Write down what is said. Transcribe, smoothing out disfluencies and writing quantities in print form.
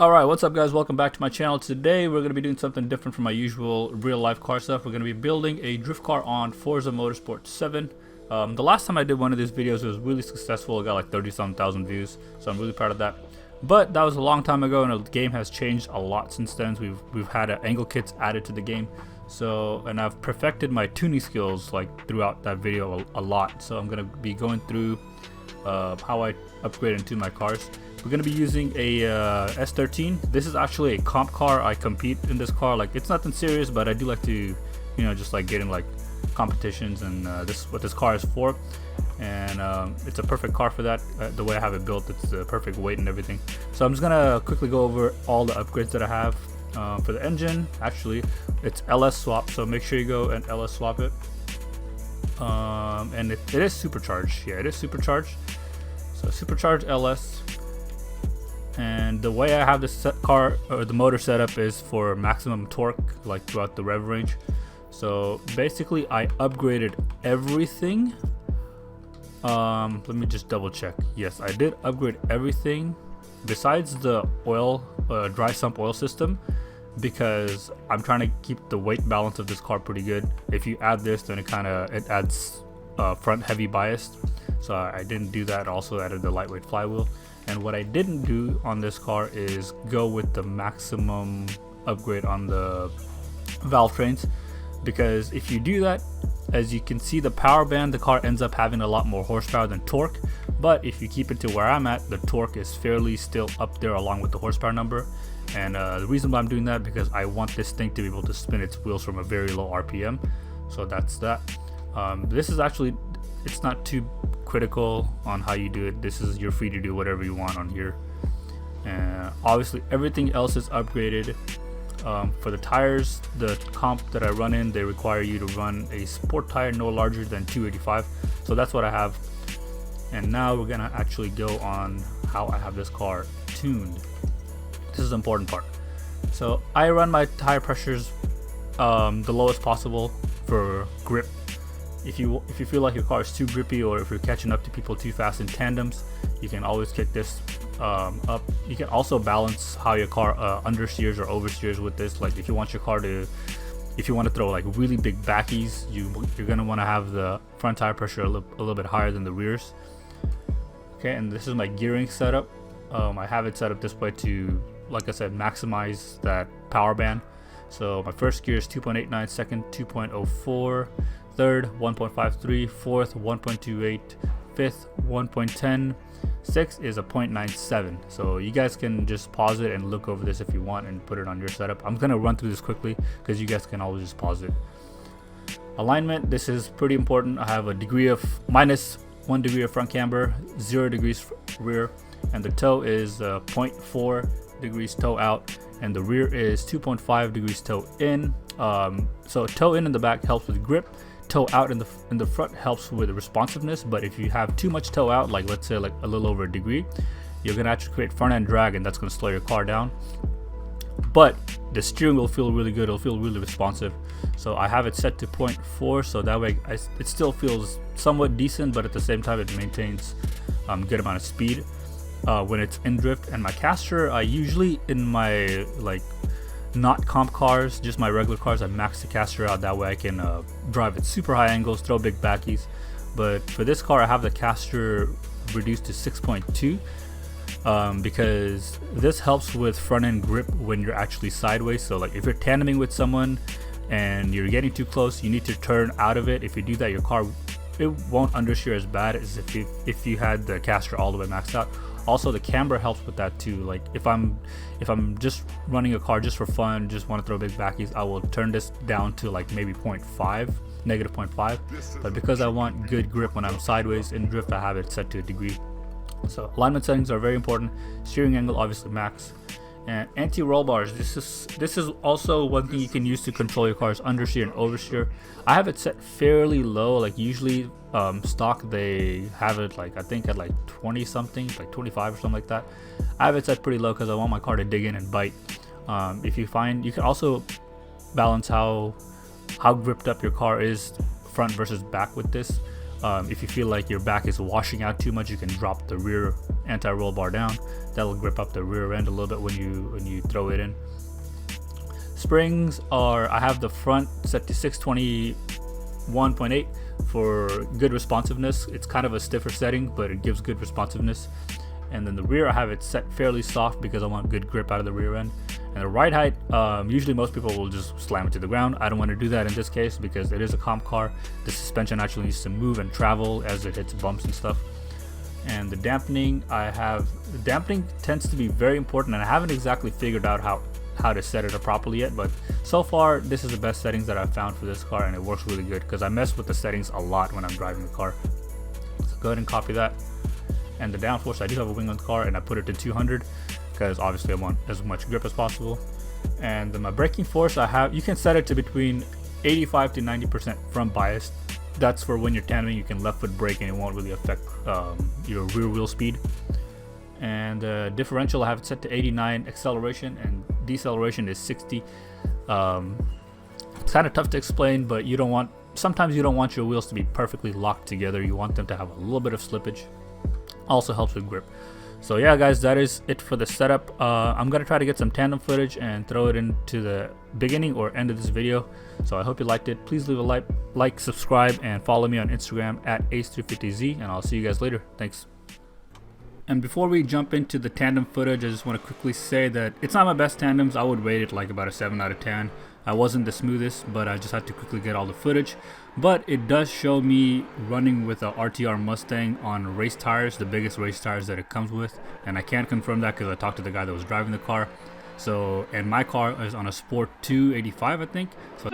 Alright, what's up guys? Welcome back to my channel. Today we're going to be doing something different from my usual real life car stuff. We're going to be building a drift car on Forza Motorsport 7. The last time I did one of these videos, it was really successful. It got like 30-some thousand views, so I'm really proud of that. But that was a long time ago and the game has changed a lot since then. We've had angle kits added to the game. And I've perfected my tuning skills like throughout that video a lot. So I'm going to be going through how I upgrade into my cars. We're going to be using a S13. This is actually a comp car. I compete in this car. Like, it's nothing serious, but I do like to, you know, just like get in like competitions, and this is what this car is for. And it's a perfect car for that. The way I have it built, it's the perfect weight and everything. So I'm just going to quickly go over all the upgrades that I have. For the engine, actually, it's LS swap, so make sure you go and LS swap it. And it is supercharged. Yeah, it is supercharged. So supercharged LS. And the way I have this car or the motor setup is for maximum torque, like throughout the rev range. So basically I upgraded everything. Let me just double check. Yes, I did upgrade everything besides the oil, dry sump oil system, because I'm trying to keep the weight balance of this car pretty good. If you add this, then it adds front heavy bias. So I didn't do that. Also added the lightweight flywheel. And what I didn't do on this car is go with the maximum upgrade on the valve trains, because if you do that, as you can see, the power band, the car ends up having a lot more horsepower than torque. But if you keep it to where I'm at, the torque is fairly still up there along with the horsepower number. And the reason why I'm doing that, because I want this thing to be able to spin its wheels from a very low RPM. So that's that. This is actually, it's not too critical on how you do it. You're free to do whatever you want on here. And obviously everything else is upgraded. For the tires, the comp that I run in, they require you to run a sport tire no larger than 285. So that's what I have. And now we're gonna actually go on how I have this car tuned. This is the important part. So I run my tire pressures the lowest possible for grip. If you feel like your car is too grippy, or if you're catching up to people too fast in tandems, you can always kick this up. You can also balance how your car understeers or oversteers with this. Like if you want your car to, if you want to throw like really big backies, you're gonna want to have the front tire pressure a little bit higher than the rears. Okay, and this is my gearing setup. I have it set up this way to, like I said, maximize that power band. So my first gear is 2.89, second 2.04, third 1.53, fourth 1.28, fifth 1.10, sixth is a 0.97. So you guys can just pause it and look over this if you want and put it on your setup. I'm gonna run through this quickly because you guys can always just pause it. Alignment, this is pretty important. I have a degree of -1 degree of front camber, 0 degrees rear, and the toe is 0.4 degrees toe out, and the rear is 2.5 degrees toe in. So toe in the back helps with grip. Toe out in the front helps with responsiveness. But if you have too much toe out, like let's say like a little over a degree, you're gonna actually create front end drag, and that's gonna slow your car down. But the steering will feel really good. It'll feel really responsive. So I have it set to 0.4, so that way it still feels somewhat decent, but at the same time it maintains good amount of speed when it's in drift. And my caster, I usually, in my like not comp cars, just my regular cars, I max the caster out. That way I can drive at super high angles, throw big backies. But for this car, I have the caster reduced to 6.2 because this helps with front end grip when you're actually sideways. So like if you're tandeming with someone and you're getting too close, you need to turn out of it. If you do that, your car, it won't understeer as bad as if you had the caster all the way maxed out. Also, the camber helps with that too. Like if I'm just running a car just for fun, just want to throw big backies, I will turn this down to like maybe negative 0.5. But because I want good grip when I'm sideways in drift, I have it set to a degree. So alignment settings are very important. Steering angle, obviously max. And anti-roll bars, this is also one thing you can use to control your car's understeer and oversteer. I have it set fairly low. Like usually stock they have it like, I think at like 20 something, like 25 or something like that. I have it set pretty low because I want my car to dig in and bite. If you find, you can also balance how gripped up your car is front versus back with this. If you feel like your back is washing out too much, you can drop the rear anti-roll bar down. That'll grip up the rear end a little bit when you throw it in. Springs are, I have the front set to 621.8 for good responsiveness. It's kind of a stiffer setting, but it gives good responsiveness. And then the rear, I have it set fairly soft because I want good grip out of the rear end. And the ride height, usually most people will just slam it to the ground. I don't want to do that in this case because it is a comp car. The suspension actually needs to move and travel as it hits bumps and stuff. And the dampening, the dampening tends to be very important, and I haven't exactly figured out how to set it up properly yet, but so far this is the best settings that I've found for this car, and it works really good because I mess with the settings a lot when I'm driving the car. So go ahead and copy that. And the downforce, I do have a wing on the car and I put it to 200 because obviously I want as much grip as possible. And then my braking force, you can set it to between 85 to 90% front bias. That's for when you're tandeming, you can left foot brake and it won't really affect your rear wheel speed. And differential, I have it set to 89. Acceleration and deceleration is 60. It's kind of tough to explain, but sometimes you don't want your wheels to be perfectly locked together. You want them to have a little bit of slippage. Also helps with grip. So yeah guys, that is it for the setup. I'm gonna try to get some tandem footage and throw it into the beginning or end of this video. So I hope you liked it. Please leave a like, subscribe, and follow me on Instagram at Ace350Z, and I'll see you guys later. Thanks. And before we jump into the tandem footage, I just want to quickly say that it's not my best tandems. I would rate it like about a 7 out of 10. I wasn't the smoothest, but I just had to quickly get all the footage. But it does show me running with a RTR Mustang on race tires, the biggest race tires that it comes with. And I can't confirm that because I talked to the guy that was driving the car. So, and my car is on a Sport 285, I think. So